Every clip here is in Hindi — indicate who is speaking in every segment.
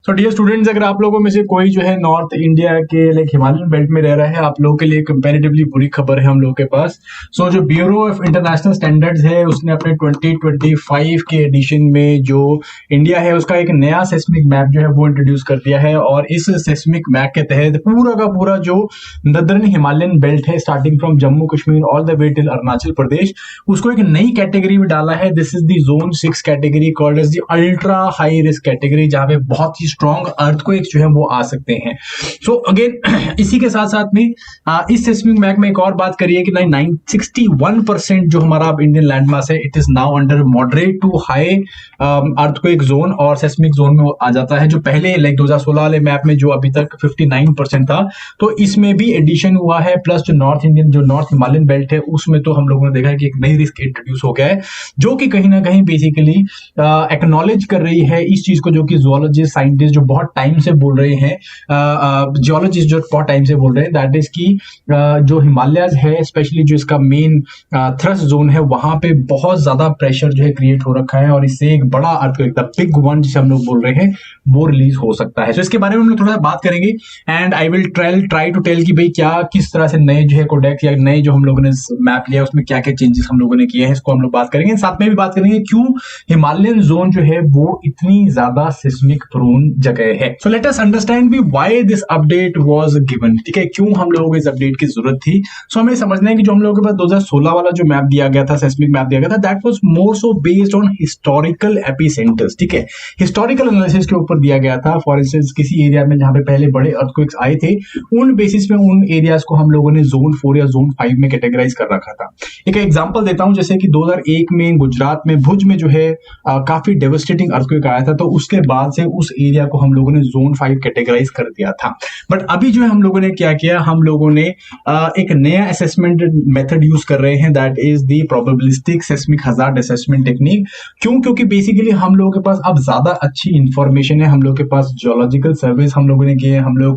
Speaker 1: सो डियर स्टूडेंट्स, अगर आप लोगों में से कोई जो है नॉर्थ इंडिया के लाइक हिमालयन बेल्ट में रह रहा है, आप लोगों के लिए कंपैरेटिवली बुरी खबर है हम लोगों के पास। सो जो ब्यूरो ऑफ इंटरनेशनल स्टैंडर्ड्स है, उसने अपने 2025 के एडिशन में जो इंडिया है उसका एक नया सेस्मिक मैप जो है वो इंट्रोड्यूस कर दिया है। और इस सेस्मिक मैप के तहत पूरा का पूरा जो नदर्न हिमालयन बेल्ट है, starting from Jammu Kashmir all the way till Arunachal Pradesh, उसको एक नई कैटेगरी में डाला है। This is the zone 6 category called as the ultra high risk category, जहां पे बहुत ही स्ट्रॉन्ग अर्थक्वेक जो है वो आ सकते हैं। सो अगेन इसी के साथ साथ में इस सेस्मिक मैप में एक और बात करिए कि 61% जो हमारा इंडियन लैंड मास है, it is now under moderate to high earthquake zone और सेस्मिक जोन में आ जाता है। जो पहले लाइक 2016 वाले मैप में जो अभी तक 59% था, तो इसमें भी एडिशन हुआ है। प्लस जो नॉर्थ हिमालयन बेल्ट है उसमें तो हम लोगों ने देखा है कि एक नई रिस्क इंट्रोड्यूस हो गया है, जो कि कहीं ना कहीं बेसिकली एक्नॉलेज कर रही है इस चीज को, जो कि जोलॉजिस्ट साइंटिस्ट जो बहुत टाइम से बोल रहे हैं, जियोलॉजिस्ट जो बहुत टाइम से बोल रहे हैं, दैट इज की जो हिमालयस है, स्पेशली जो इसका मेन थ्रस्ट जोन है, वहां पे बहुत ज्यादा प्रेशर जो है क्रिएट हो रखा है और इससे एक बड़ा अर्थक्वेक, द बिग वन जिसे हम लोग बोल रहे हैं, वो रिलीज हो सकता है। तो इसके बारे में हम लोग थोड़ा सा बात करेंगे and I will try to tell कि भाई क्या किस तरह से नए जो है कोडेक्स या नए जो हम लोगों ने मैप लिया उसमें क्या क्या चेंजेस हम लोगों ने किए हैं, इसको हम लोग बात करेंगे। साथ में भी बात करेंगे क्यों हिमालयन जोन जो है वो इतनी ज्यादा सिस्मिक प्रोन जगह है। सो लेट अस अंडरस्टैंड भी why this update was given. ठीक है, क्यों हम लोगों को इस अपडेट की जरूरत थी। सो हमें समझना है कि जो हम लोगों के पास 2016 वाला जो मैप दिया गया था, सेस्मिक मैप दिया गया था, that was more so based on historical epicentres. ठीक है, हिस्टोरिकल एनालिसिस के ऊपर दिया गया था। फॉर इंस्टेंस किसी एरिया में जहां पे पहले बड़े अर्थक्वेक्स आए थे, उन बेसिस पे उन एरियाज को हम लोगों ने जोन 4 या जोन 5 में कैटेगराइज कर रखा था। एक एग्जांपल देता हूं, जैसे कि 2001 में गुजरात में भुज में जो है काफी डेवस्टेटिंग अर्थक्वेक आया था, तो उसके बाद से उस एरिया को हम लोगों ने जोन 5 कैटेगराइज कर दिया था। बट अभी जो है हम लोगों ने क्या किया, हम लोगों ने एक नया असेसमेंट मेथड यूज कर रहे हैं, that is the probabilistic seismic hazard assessment technique. क्यों? क्योंकि बेसिकली हम लोगों के पास अब ज्यादा अच्छी इंफॉर्मेशन है, हम लोग के पास जियोलॉजिकल सर्वेस हम लोगों ने किए हैं, हम लोगों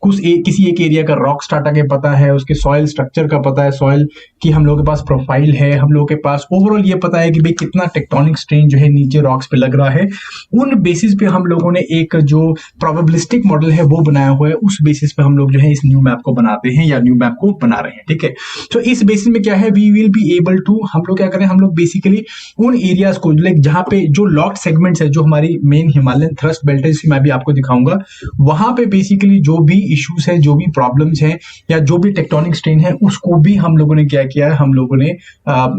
Speaker 1: को किसी एक एरिया का रॉक स्ट्राटा के पता है, उसके सॉइल स्ट्रक्चर का पता है, सॉइल की हम लोगों के पास प्रोफाइल है, हम लोगों के पास ओवरऑल ये पता है कि भाई कितना टेक्टोनिक स्ट्रेन जो है नीचे रॉक्स पे लग रहा है। उन बेसिस पे हम लोगों ने एक जो प्रोबेबिलिस्टिक मॉडल है वो बनाया हुआ है, उस बेसिस पे हम लोग जो है इस न्यू मैप को बनाते हैं या न्यू मैप को बना रहे हैं। ठीक है, तो इस बेसिस में क्या है, we will be able to, हम लोग क्या करें, हम लोग बेसिकली उन एरियाज को लाइक जहां पे जो लॉक्ड सेगमेंट्स है, जो हमारी मेन हिमालयन थ्रस्ट बेल्ट है, जिसकी मैं भी आपको दिखाऊंगा, वहां पे बेसिकली जो भी इश्यूज है, जो भी प्रॉब्लम्स हैं या जो भी टेक्टोनिक स्ट्रेन है, उसको भी हम लोगों ने क्या किया है, हम लोगों ने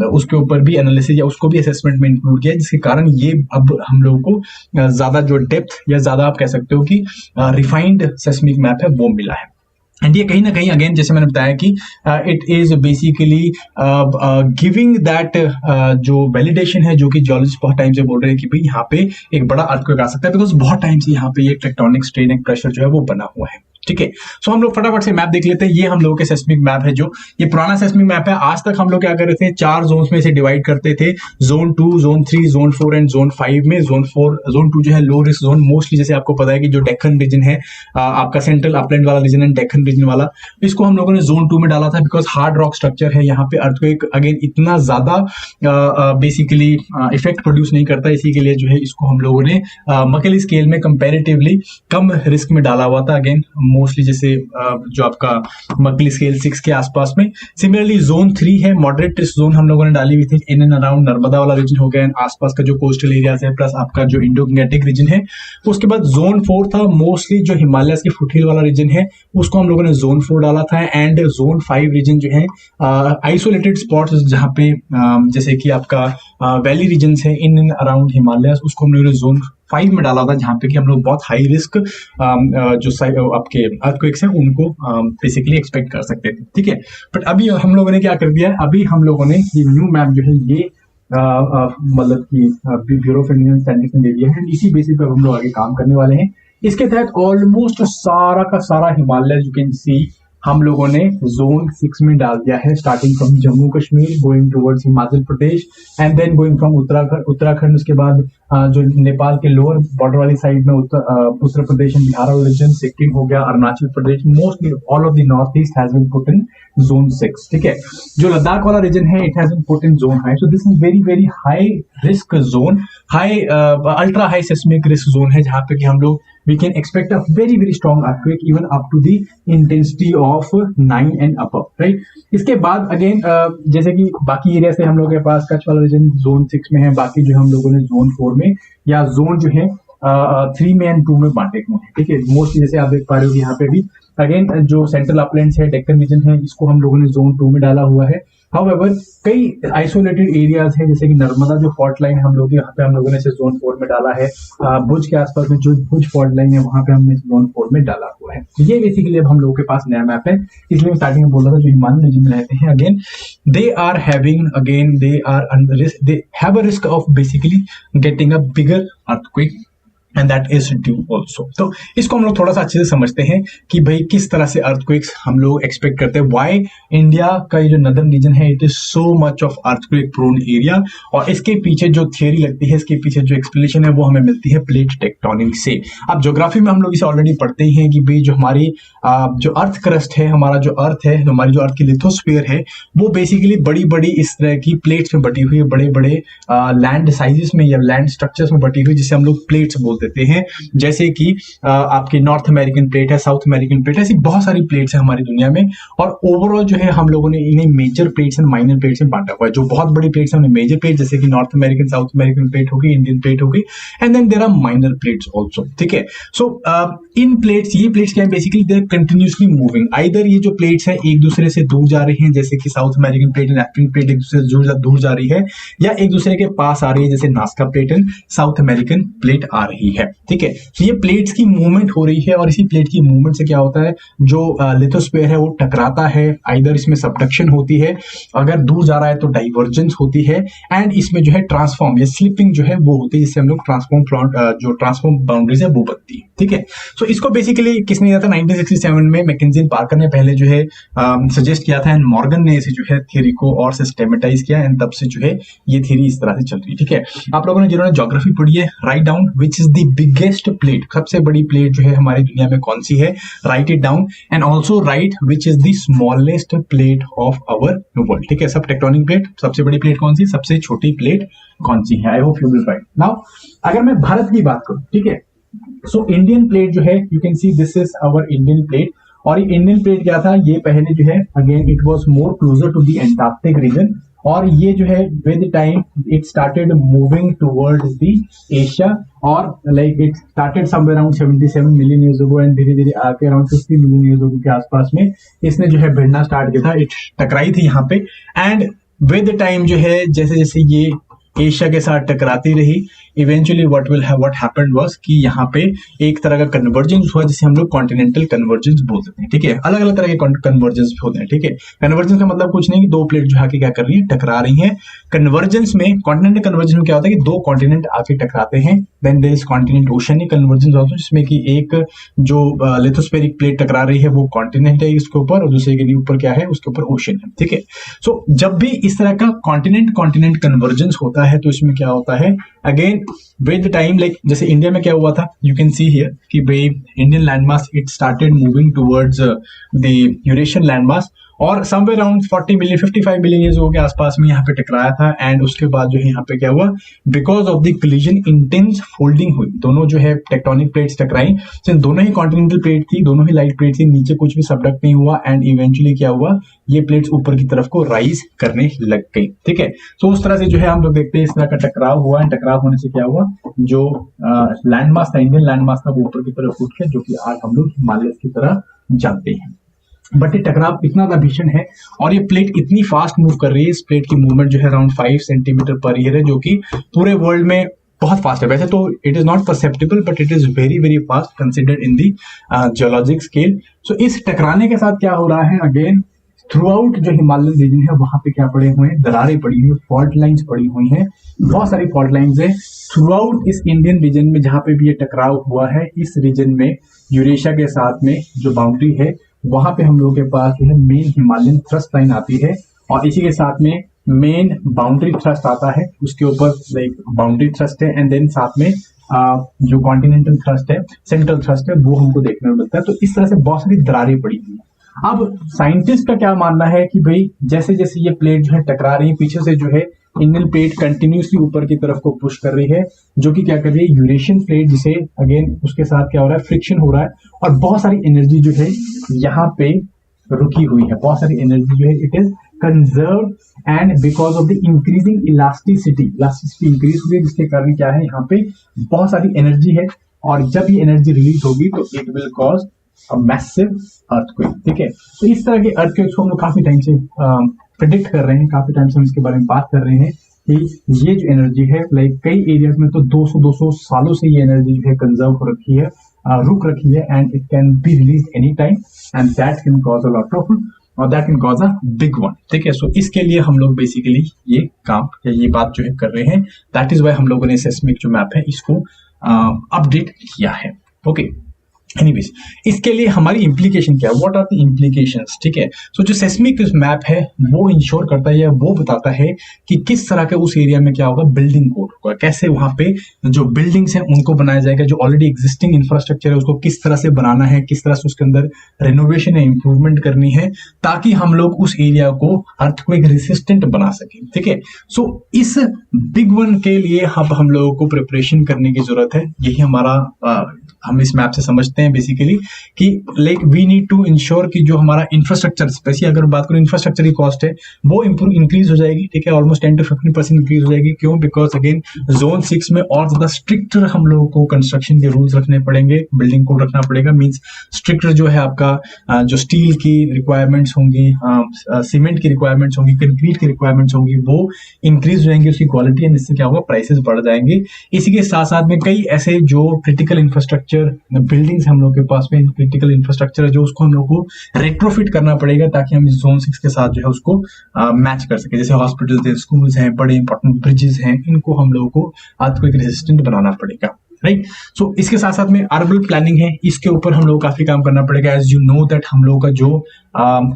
Speaker 1: उसके ऊपर भी एनालिसिस या उसको भी असेसमेंट में इंक्लूड किया, जिसके कारण ये अब हम लोगों को ज्यादा जो डेप्थ या ज्यादा आप कह सकते हो कि रिफाइंड सेस्मिक मैप है वो मिला है। एंड ये कहीं ना कहीं अगेन जैसे मैंने बताया कि it is basically giving that जो वैलिडेशन है, जो कि जियोलॉजिस्ट बहुत टाइम से बोल रहे हैं कि भाई यहाँ पे एक बड़ा अर्थक्वेक आ सकता है, बिकॉज बहुत टाइम से यहाँ पे ये टेक्टोनिक स्ट्रेन, एक प्रेशर जो है वो बना हुआ है। ठीक है, सो हम लोग फटाफट से मैप देख लेते हैं। ये हम लोगों के सेस्मिक मैप है, जो ये पुराना सेस्मिक मैप है। आज तक हम लोग क्या कर रहे थे, 4 जोन्स में से डिवाइड करते थे, zone 2, zone 3, zone 4 and zone 5 में। जोन 2 जो है लो रिस्क जोन, मोस्टली जैसे आपको पता है कि जो डेक्कन रीजन है, आपका सेंट्रल अपलैंड वाला रीजन एंड डेक्कन रीजन वाला, इसको हम लोगों ने जोन 2 में डाला था, बिकॉज हार्ड रॉक स्ट्रक्चर है यहाँ पे, अर्थक्वेक अगेन इतना ज्यादा बेसिकली इफेक्ट प्रोड्यूस नहीं करता, इसी के लिए जो है इसको हम लोगों ने मकेली स्केल में कंपेरेटिवली कम रिस्क में डाला हुआ था। अगेन मोस्टली जैसे जो आपका मकली स्केल 6 के आसपास में। सिमिलरली जोन 3 है, मॉडरेट रिस्क जोन हम लोगों ने डाली हुई थी, इन एंड अराउंड नर्मदा वाला रीजन हो गया, आसपास का जो कोस्टल एरियाज है, प्लस आपका जो इंडो गंगेटिक रीजन है। उसके बाद जोन 4 था, मोस्टली जो हिमालयस के फुटहिल वाला रीजन है, उसको हम लोगों ने जोन 4 डाला था। एंड जोन 5 रीजन जो है आइसोलेटेड स्पॉट्स, जहां पे जैसे कि आपका वैली रीजन है इन एंड अराउंड हिमालयस, उसको हम लोगों ने जोन 5 में डाला था, जहां पे कि हम लोग बहुत हाई रिस्क जो आपके अर्थक्वेक्स हैं उनको बेसिकली एक्सपेक्ट कर सकते थे। ठीक है, बट अभी हम लोगों ने क्या कर दिया है, अभी हम लोगों ने ये न्यू मैप जो है ये मतलब कि ब्यूरो ऑफ इंडियन स्टैंडर्ड्स ने दे दिया है, इसी बेसिस पर हम लोग आगे काम करने वाले हैं। इसके तहत ऑलमोस्ट सारा का सारा हिमालय यू कैन सी हम लोगों ने जोन 6 में डाल दिया है, starting from Jammu Kashmir going towards Himachal Pradesh and then going from Uttarakhand, उसके बाद जो नेपाल के लोअर बॉर्डर वाली साइड में उत्तर प्रदेश एंड बिहार रीजन, सिक्किम हो गया, Arunachal Pradesh, mostly all of the north east has been put in zone 6। ठीक है, जो लद्दाख वाला रीजन है, it has been put in zone 5। So this is very very high risk zone, high ultra high seismic risk zone है, जहां पे कि हम लोग we can expect a very very strong earthquake even up to the intensity of 9 and above, right? इसके बाद अगेन जैसे कि बाकी एरिया से हम लोग के पास कच्छ वाला रीजन जोन 6 में है, बाकी जो हम लोगों ने जोन 4 में या जोन जो है 3 में एंड 2 में बांटे हुए हैं, ठीक है। मोस्टली जैसे आप देख पा रहे हो यहाँ पे भी अगेन जो सेंट्रल अपलैंड्स है, डेक्कन रीजन है, इसको हम लोगों ने जोन 2 में डाला हुआ है। हाउएवर कई आइसोलेटेड एरियाज है, जैसे कि नर्मदा जो फॉल्ट लाइन हम लोग यहाँ पे हम लोगों ने इसे जोन 4 में डाला है। भुज के आसपास में जो भुज फॉल्ट लाइन है वहां पे हमने जोन 4 में डाला हुआ है। ये बेसिकली अब हम लोगों के पास नया मैप है, इसलिए मैं स्टार्टिंग में बोल रहा था जो हिमालय रीजन में रहते हैं again they are having again they are under risk, they have a risk of basically getting a bigger earthquake and that is due also. तो इसको हम लोग थोड़ा सा अच्छे से समझते हैं कि भाई किस तरह से अर्थक्वेक्स हम लोग एक्सपेक्ट करते हैं, व्हाई इंडिया का ये जो नदर्न रीजन है it is so much of earthquake prone area, और इसके पीछे जो थियरी लगती है, इसके पीछे जो एक्सप्लेनेशन है वो हमें मिलती है प्लेट टेक्टोनिक से। अब ज्योग्राफी में हम लोग इसे ऑलरेडी पढ़ते ही हैं कि भाई जो हमारी जो अर्थ क्रस्ट है, हमारा जो अर्थ है, हमारी जो अर्थ की लिथोस्फीयर है वो बेसिकली बड़ी बड़ी इस तरह की प्लेट्स में बटी हुई है, बड़े बड़े लैंड साइजेस में या लैंड स्ट्रक्चर्स में बटी हुई, जिसे हम लोग प्लेट्स बोलते हैं। जैसे कि आपकी नॉर्थ अमेरिकन प्लेट है, साउथ अमेरिकन प्लेट है, ऐसी बहुत सारी प्लेट्स है हमारी दुनिया में, और ओवरऑल जो है हम लोगों ने इन्हें major plates and minor plates में बांटा हुआ है। जो बहुत बड़ी प्लेट्स है उन्हें मेजर प्लेट, जैसे कि North American, South American plate होगी, इंडियन प्लेट होगी, and then there are minor plates also, ठीक है। सो इन प्लेट्स, ये प्लेट्स क्या है basically they are continuously moving, either ये जो प्लेट्स है एक दूसरे से दूर जा रही हैं, जैसे कि south American plate and African plate एक दूसरे से दूर जा रही है, या एक दूसरे के पास आ रही है, जैसे Nazca plate and South American plate आ रही है, ठीक है। तो ये प्लेट्स की मूवमेंट हो रही है, और इसी प्लेट की मूवमेंट से क्या होता है, जो लिथोस्फीयर है वो टकराता है, आइदर इसमें सबडक्शन होती है, अगर दूर जा रहा है तो डाइवर्जेंस होती है, एंड इसमें जो है ट्रांसफॉर्म या स्लिपिंग जो है वो होती है, जिससे हम लोग ट्रांसफॉर्म बाउंड्रीज है वो बनती है, ठीक है। सो इसको बेसिकली किसने दिया था 1967 में, मैकेंजी एंड पार्कर ने पहले जो है सजेस्ट किया था, एंड मॉर्गन ने इसे जो है थ्योरी को और सिस्टेमेटाइज किया, एंड तब से जो है ये थ्योरी इस तरह से चल रही है, ठीक है। आप लोगों ने जिन्होंने ज्योग्राफी पढ़ी है, write down which is the biggest plate, सबसे बड़ी प्लेट जो है हमारी दुनिया में कौन सी है, write it down, and also write which is the smallest plate of our world, ठीक है। सब टेक्टोनिक प्लेट, सबसे बड़ी प्लेट कौन सी, सबसे छोटी प्लेट कौन सी है, I hope you will write. Now अगर मैं भारत की बात करूं, ठीक है, सो इंडियन प्लेट जो है you can see this is our Indian plate, और ये इंडियन प्लेट क्या था, ये पहले जो है again it was more closer to the Antarctic region, और ये जो है with time it started moving towards the Asia, और like it started somewhere around 77 million years ago, and धीरे धीरे आके अराउंड 50 मिलियन ईयर्स अगो के आसपास में इसने जो है भिड़ना स्टार्ट किया था, इट टकराई थी यहाँ पे, एंड विद टाइम जो है जैसे जैसे ये एशिया के साथ टकराती रही, इवेंचुअली व्हाट हैपेंड वाज कि यहाँ पे एक तरह का कन्वर्जेंस हुआ, जिसे हम लोग कॉन्टिनेंटल कन्वर्जेंस बोलते हैं, ठीक है। अलग अलग तरह के कन्वर्जेंस होते हैं, ठीक है। कन्वर्जेंस का मतलब कुछ नहीं कि दो प्लेट जो आके क्या कर रही है, टकरा रही हैं। कन्वर्जेंस में, कॉन्टिनेंटल कन्वर्जेंस में क्या होता है कि दो कॉन्टिनेंट आके टकराते हैं, then there is continent oceanic convergence also, जिसमें कि एक जो लिथोस्फेरिक प्लेट टकरा रही है वो कॉन्टिनेंट है इसके ऊपर, और दूसरे के ऊपर क्या है, उसके ऊपर ओशन है, ठीक है। सो जब भी इस तरह का कॉन्टिनेंट कन्वर्जेंस होता है तो इसमें क्या होता है, अगेन विद टाइम, लाइक जैसे इंडिया में क्या हुआ था, यू कैन सी हियर कि भाई Indian landmass it started moving towards the Eurasian landmass, और somewhere around 40 million 55 million years के आसपास में यहाँ पे टकराया था, एंड उसके बाद जो है यहाँ पे क्या हुआ, because of the collision intense folding हुई, दोनों जो है टेक्टोनिक प्लेट्स टकराई, दोनों ही कॉन्टिनेंटल प्लेट थी, दोनों ही लाइट प्लेट थी, नीचे कुछ भी सबडक्ट नहीं हुआ, एंड इवेंचुअली क्या हुआ, ये प्लेट्स ऊपर की तरफ को राइज करने लग गई, ठीक है। सो उस तरह से जो है हम लोग देखते हैं इस तरह का टकराव हुआ, एंड टकराव होने से क्या हुआ, जो लैंडमास था, इंडियन लैंडमास था, वो ऊपर की तरफ उठ गया, जो कि आज हम लोग हिमालय की तरह जानते हैं। बट ये टकराव इतना ज्यादा भीषण है, और ये प्लेट इतनी फास्ट मूव कर रही है, इस प्लेट की मूवमेंट जो है अराउंड 5 सेंटीमीटर पर ईयर है, जो कि पूरे वर्ल्ड में बहुत फास्ट है। वैसे तो it is not perceptible, but it is very very fast considered in the geologic scale. So इस टकराने के साथ क्या हो रहा है, अगेन थ्रू आउट जो हिमालयन रीजन है वहां पे क्या पड़े हुए हैं, दरारें पड़ी हुई, फॉल्ट लाइंस पड़ी हुई हैं, बहुत सारी फॉल्ट लाइंस है थ्रू आउट इस इंडियन रीजन में, जहां पे भी ये टकराव हुआ है इस रीजन में, यूरेशिया के साथ में जो बाउंड्री है वहां पे हम लोगों के पास जो है मेन हिमालयन थ्रस्ट लाइन आती है, और इसी के साथ में मेन बाउंड्री थ्रस्ट आता है, उसके ऊपर लाइक बाउंड्री थ्रस्ट है, एंड देन साथ में जो कॉन्टिनेंटल थ्रस्ट है, सेंट्रल थ्रस्ट है, वो हमको देखने को मिलता है। तो इस तरह से बहुत सारी दरारें पड़ी हुई है। अब साइंटिस्ट का क्या मानना है कि भाई जैसे जैसे ये प्लेट जो है टकरा रही है, पीछे से जो है इंडियन प्लेट कंटिन्यूसली ऊपर की तरफ को पुश कर रही है, जो कि क्या कर रही है, यूरेशियन प्लेट जिसे अगेन उसके साथ क्या हो रहा है, फ्रिक्शन हो रहा है और बहुत सारी एनर्जी जो है यहाँ पे रुकी हुई है, बहुत सारी एनर्जी जो है it is conserve and because of the increasing elasticity increase हुई है, जिसके कारण क्या है, यहाँ पे बहुत सारी एनर्जी है और जब ये एनर्जी रिलीज होगी तो it will cause a massive earthquake. ठीक है, तो इस तरह के अर्थक्वेक्स को हम लोग काफी टाइम से प्रिडिक्ट कर रहे हैं, काफी टाइम से हम इसके बारे में बात कर रहे हैं कि ये जो एनर्जी है लाइक कई एरियाज में तो 200 सालों से ये एनर्जी जो है कंजर्व हो रखी है, रुक रखी है and it can be release any time and that can cause a lot of और that can cause a big one. ठीक है, सो इसके लिए हम लोग बेसिकली ये काम या ये बात जो है कर रहे हैं, दैट इज वाई हम लोगों ने सेस्मिक जो मैप है इसको अपडेट किया है। ओके, एनीवेज, इसके लिए हमारी इंप्लीकेशन क्या है, व्हाट आर द इंप्लीकेशंस। ठीक है, सो जो सेस्मिक मैप है वो इंश्योर करता है या वो बताता है कि किस तरह के उस एरिया में क्या होगा, बिल्डिंग कोड होगा, कैसे वहां पे जो बिल्डिंग्स हैं उनको बनाया जाएगा, जो ऑलरेडी एग्जिस्टिंग इंफ्रास्ट्रक्चर है उसको किस तरह से बनाना है, किस तरह से उसके अंदर रेनोवेशन या इंप्रूवमेंट करनी है ताकि हम लोग उस एरिया को अर्थक्वेक रेसिस्टेंट बना सकें। ठीक है, सो इस बिग वन के लिए हम लोगों को प्रिपरेशन करने की जरूरत है, यही हमारा हम इस मैप से समझते हैं बेसिकली कि like we need to ensure कि जो हमारा इंफ्रास्ट्रक्चर, स्पेशली अगर बात करें इंफ्रास्ट्रक्चर की कॉस्ट है वो इंक्रीज हो जाएगी। ठीक है, ऑलमोस्ट 10 to 15% इंक्रीज हो जाएगी। क्यों? बिकॉज अगेन जोन 6 में और ज्यादा स्ट्रिक्टर हम लोगों को कंस्ट्रक्शन के रूल्स रखने पड़ेंगे, बिल्डिंग कोड रखना पड़ेगा। मींस स्ट्रिक्टर जो है आपका जो स्टील की रिक्वायरमेंट्स होंगी, सीमेंट की रिक्वायरमेंट्स होंगी, कंक्रीट की रिक्वायरमेंट्स होंगी, वो इंक्रीज हो जाएंगी उसकी क्वालिटी एंड इससे क्या होगा, प्राइसेस बढ़ जाएंगे। इसी के साथ साथ में कई ऐसे जो क्रिटिकल इंफ्रास्ट्रक्चर बिल्डिंग्स हम लोग के पास में क्रिटिकल इंफ्रास्ट्रक्चर है जो उसको हम लोग को रेट्रोफिट करना पड़ेगा ताकि हम इस जोन 6 के साथ जो है उसको मैच कर सके। जैसे हॉस्पिटल्स हैं, स्कूल्स हैं, बड़े इंपॉर्टेंट ब्रिजेस हैं, इनको हम लोगों को अर्थक्वेक रेजिस्टेंट बनाना पड़ेगा। राइट, सो इसके साथ साथ में अर्बन प्लानिंग है, इसके ऊपर हम लोग काफी काम करना पड़ेगा। एज यू नो दैट हम लोग का जो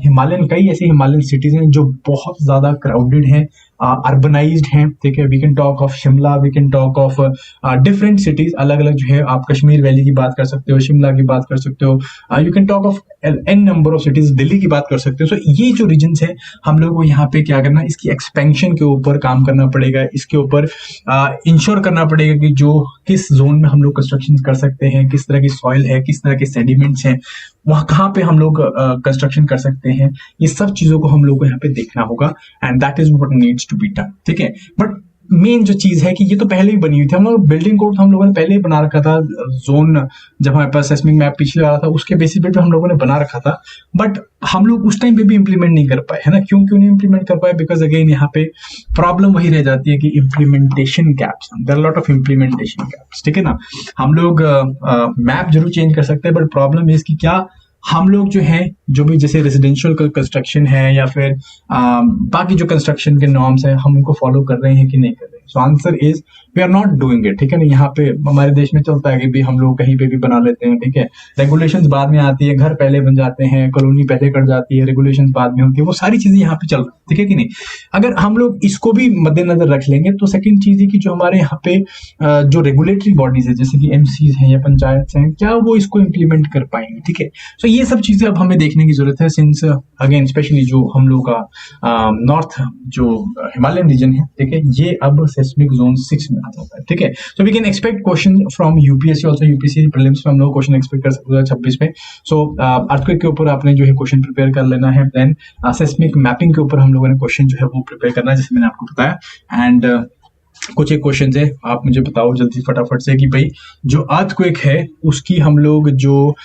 Speaker 1: हिमालयन, कई ऐसे हिमालयन सिटीज हैं जो बहुत ज्यादा क्राउडेड हैं, अर्बनाइज्ड हैं। ठीक है, we can talk of Shimla, we can talk of different cities, अलग अलग जो है, आप कश्मीर वैली की बात कर सकते हो, शिमला की बात कर सकते हो, you can talk of an number of cities, Delhi की बात कर सकते हो। सो ये जो रीजन्स है हम लोग को यहाँ पे क्या करना, इसकी एक्सपेंशन के ऊपर काम करना पड़ेगा, इसके ऊपर इंश्योर करना पड़ेगा कि जो किस जोन में हम लोग कंस्ट्रक्शन कर सकते हैं, किस तरह की सॉइल है, किस तरह के सेडिमेंट्स हैं, वहां कहाँ पे हम लोग कंस्ट्रक्शन कर सकते हैं, ये सब चीजों को हम लोग को यहाँ पे देखना होगा and that is what needs to be done. ठीक है, बट मेन जो चीज है कि ये तो पहले ही बनी हुई थी, हम लोग बिल्डिंग कोड हम लोगों ने पहले ही बना रखा था, जोन जब हमारे पास सेस्मिक मैप पिछले वाला था उसके बेसिस पे हम लोगों ने बना रखा था, बट हम लोग उस टाइम पे भी इंप्लीमेंट नहीं कर पाए, है ना। क्यों नहीं इंप्लीमेंट कर पाए? बिकॉज अगेन यहाँ पे प्रॉब्लम वही रह जाती है कि implementation gaps, there are lot of implementation gaps. ठीक है ना, हम लोग मैप जरूर चेंज कर सकते हैं बट प्रॉब्लम है इसकी क्या, हम लोग जो है, जो भी जैसे रेजिडेंशियल कंस्ट्रक्शन है या फिर बाकी जो कंस्ट्रक्शन के नॉर्म्स है, हम उनको फॉलो कर रहे हैं कि नहीं कर रहे हैं। So answer is we are not doing it. ठीक है ना, यहाँ पे हमारे देश में चलता है कि भी हम लोग कहीं पे भी बना लेते हैं। ठीक है, रेगुलेशंस बाद में आती है, घर पहले बन जाते हैं, कॉलोनी पहले कट जाती है, रेगुलेशंस बाद में होती है, वो सारी चीजें यहाँ पे चल रही है। ठीक है कि नहीं, अगर हम लोग इसको भी मद्देनजर रख लेंगे तो सेकंड चीज है कि जो हमारे यहाँ पे जो रेगुलेटरी बॉडीज है जैसे कि एमसीज हैं या पंचायत हैं, क्या वो इसको इम्प्लीमेंट कर पाएंगे। ठीक है, सो ये सब चीजें अब हमें देखने की जरूरत है, सिंस अगेन स्पेशली जो हम लोग का नॉर्थ जो हिमालयन रीजन है, ठीक है, ये अब सेस्मिक जोन 6 में आ जाता है। ठीक है, so we can expect question from UPSC also, UPSC prelims में हम लोग क्वेश्चन एक्सपेक्ट कर सकते हैं 26 में। सो अर्थक्वेक के ऊपर आपने जो है क्वेश्चन प्रिपेयर कर लेना है, देन सेस्मिक मैपिंग के ऊपर हम लोगों ने क्वेश्चन जो है वो प्रिपेयर करना है, जैसे मैंने आपको बताया। एंड कुछ एक क्वेश्चन है, आप मुझे बताओ जल्दी फटाफट से कि भाई जो अर्थक्वेक है उसकी हम लोग जो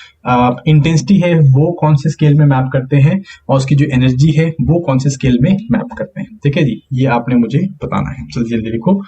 Speaker 1: इंटेंसिटी है वो कौन से स्केल में मैप करते हैं और उसकी जो एनर्जी है वो कौन से स्केल में मैप करते हैं। ठीक है जी, ये आपने मुझे बताना है, जल्दी जल्दी लिखो।